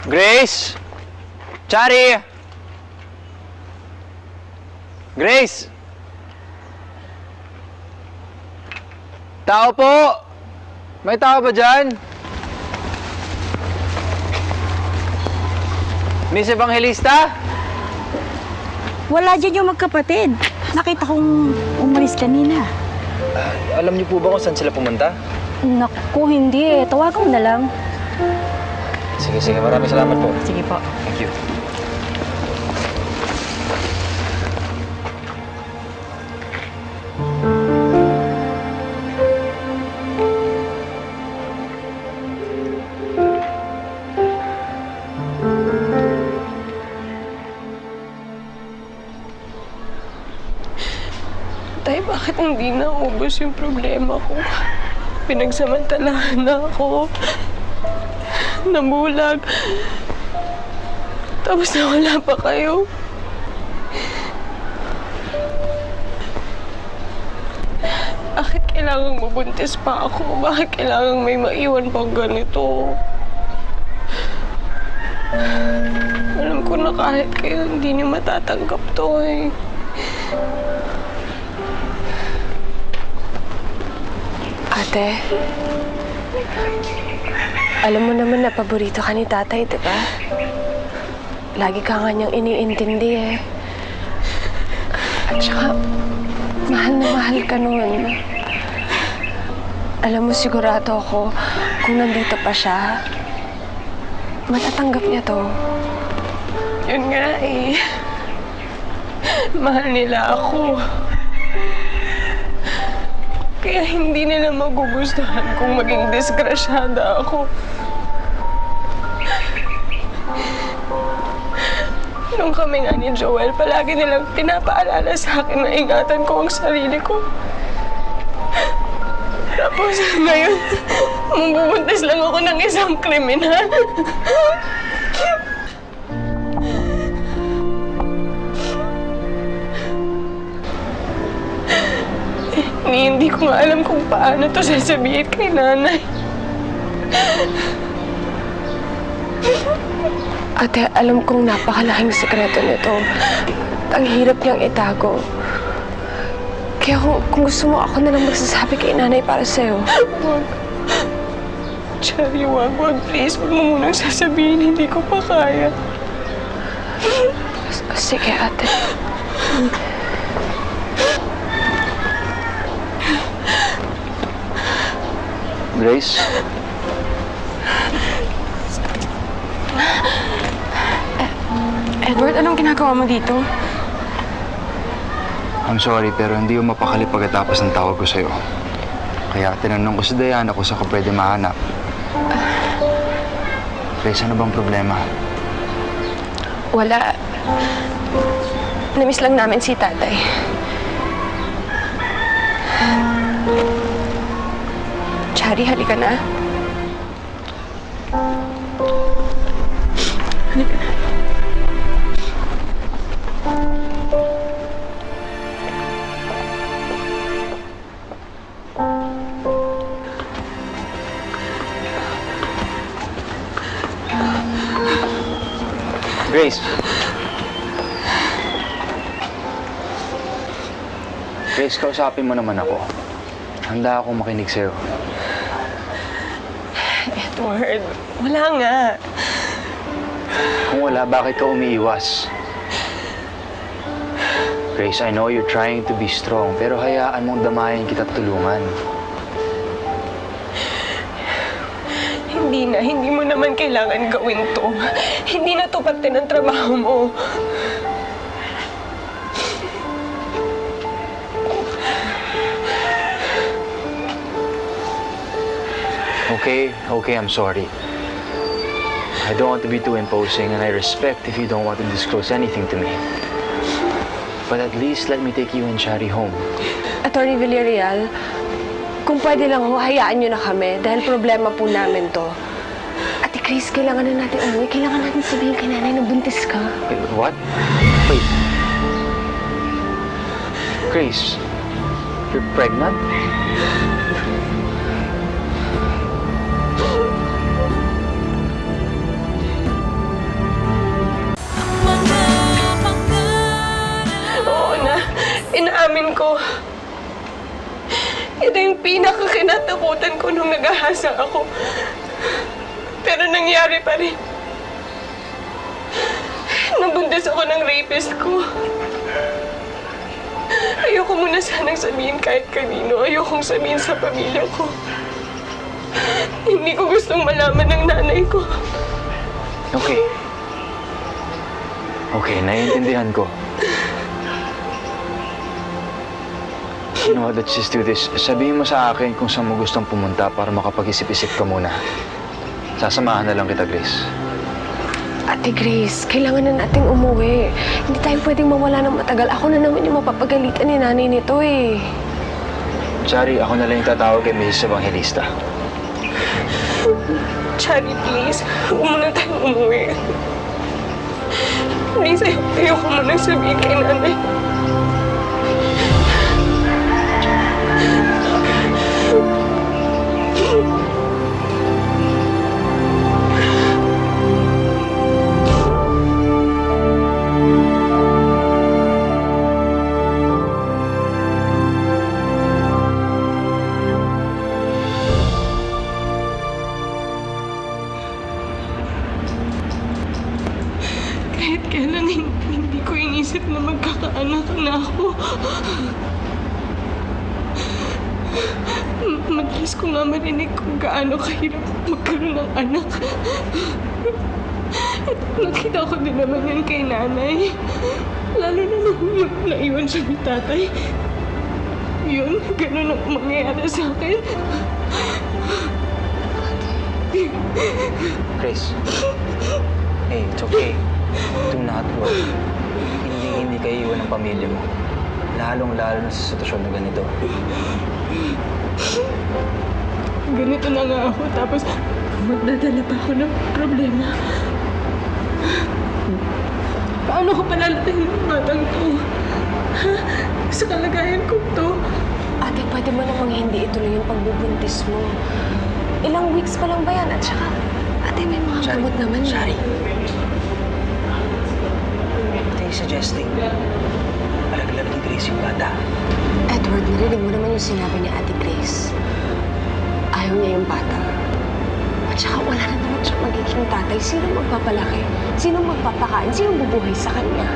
Grace! Chari! Grace! Tao po! May tao ba dyan? Miss Evangelista? Wala dyan yung magkapatid. Nakita kong umalis kanina. Alam niyo po ba kung saan sila pumunta? Naku, hindi eh. Tawagan mo na lang. Sige. Maraming salamat po. Sige po. Thank you. Tay, bakit hindi naubos yung problema ko? Pinagsamantalahan na ako. Nabulag. Tapos nawala pa kayo. Bakit kailangang mabuntis pa ako? Bakit kailangang may maiwan pang ganito? Alam ko na kahit kayo hindi niyo matatanggap to eh. Ate, alam mo naman na paborito ka ni tatay, di ba? Lagi ka nga niyang iniintindi eh. At saka, mahal na mahal ka nun. Alam mo, sigurado ako, kung nandito pa siya, matatanggap niya to. Yun nga eh. Mahal nila ako. Kaya hindi nila magugustuhan kung maging disgrasyada ako. Nung kami nga ni Joel, palagi nilang pinapaalala sa akin na ingatan ko ang sarili ko. Tapos ngayon, mabubuntis lang ako ng isang kriminal. Hindi ko nga alam kung paano to sasabihin kay nanay. Ate, alam kong napakalaking sekreto nito. Ang hirap niyang itago. Kaya kung gusto mo, ako na lang magsasabi kay nanay para sa'yo. Huwag. Cherry, wag. Please, huwag mo munang sasabihin. Hindi ko pa kaya. Sige, ate. Grace? Edward, anong ginagawa mo dito? I'm sorry, pero hindi yung mapakali pagkatapos ng tawag ko sa'yo. Kaya tinanong ko si Diana kung saan ko pwede mahanap. Grace, ano bang problema? Wala. Namiss lang namin si tatay. Chari, halika na. Halika na. Grace. Grace, kausapin mo naman ako. Handa akong makinig sa'yo. Edward, wala nga. Kung wala, bakit ka umiiwas? Grace, I know you're trying to be strong, pero hayaan mong damayan kita at tulungan. Hindi mo naman kailangan gawin to. Hindi na to parte ng trabaho mo. Okay, I'm sorry. I don't want to be too imposing, and I respect if you don't want to disclose anything to me. But at least let me take you and Shari home. Attorney Villarreal, kung pwede lang ho, hayaan nyo na kami dahil problema po namin to. Ate Grace, kailangan na natin umuwi. Kailangan natin sabihin kay nanay na buntis ka. Wait, what? Wait. Grace, you're pregnant? Inamin ko. Ito yung pinakakinatakutan ko nung nag-ahasa ako. Pero nangyari pa rin. Nabuntis ako ng rapist ko. Ayoko muna sanang sabihin kahit kanino. Ayokong sabihin sa pamilya ko. Hindi ko gustong malaman ng nanay ko. Okay. Okay, naiintindihan ko. You know what, let's just do this. Sabihin mo sa akin kung saan mo gustong pumunta para makapag-isip-isip ka muna. Sasamahan na lang kita, Grace. Ate Grace, kailangan na nating umuwi. Hindi tayo pwedeng mawala ng matagal. Ako na naman yung mapapagalitan ni nanay nito eh. Chari, ako na lang yung tatawag kay Mrs. Evangelista. Chari, please. Huwag muna tayong umuwi. Please, ayoko mo nang sabihin kay nanay. Kahit kailan hindi ko inisip na magkakaanak na ako. Madalas ko nga marinig kung gaano kahirap magkaroon ng anak. At nakita ko din naman yan kay nanay. Lalo na nung naiwan siya ni tatay. Yun, ganun ang mangyayari sa akin. Grace. Hey, it's okay. Do not worry. Hindi kayo iwan ng pamilya mo. Lalong-lalo na sa sitwasyon na ganito. Ganito na nga ako, tapos magdadala pa ako ng problema. Paano ko palalating ng batang to? Ha? Sa kalagayan ko to? Ate, pwede mo namang hindi ituloy yung pagbubuntis mo. Ilang weeks pa lang ba yan? At saka, ate, may mga Shari, gamot naman. Shari. What are you suggesting? Palaglag ni Grace yung bata. Edward, narinig mo naman yung sinabi ni Ate Grace. Ayaw niya yung bata. At saka wala na naman siya magiging tatay. Sino magpapalaki? Sino magpapakain? Sino bubuhay sa kanya?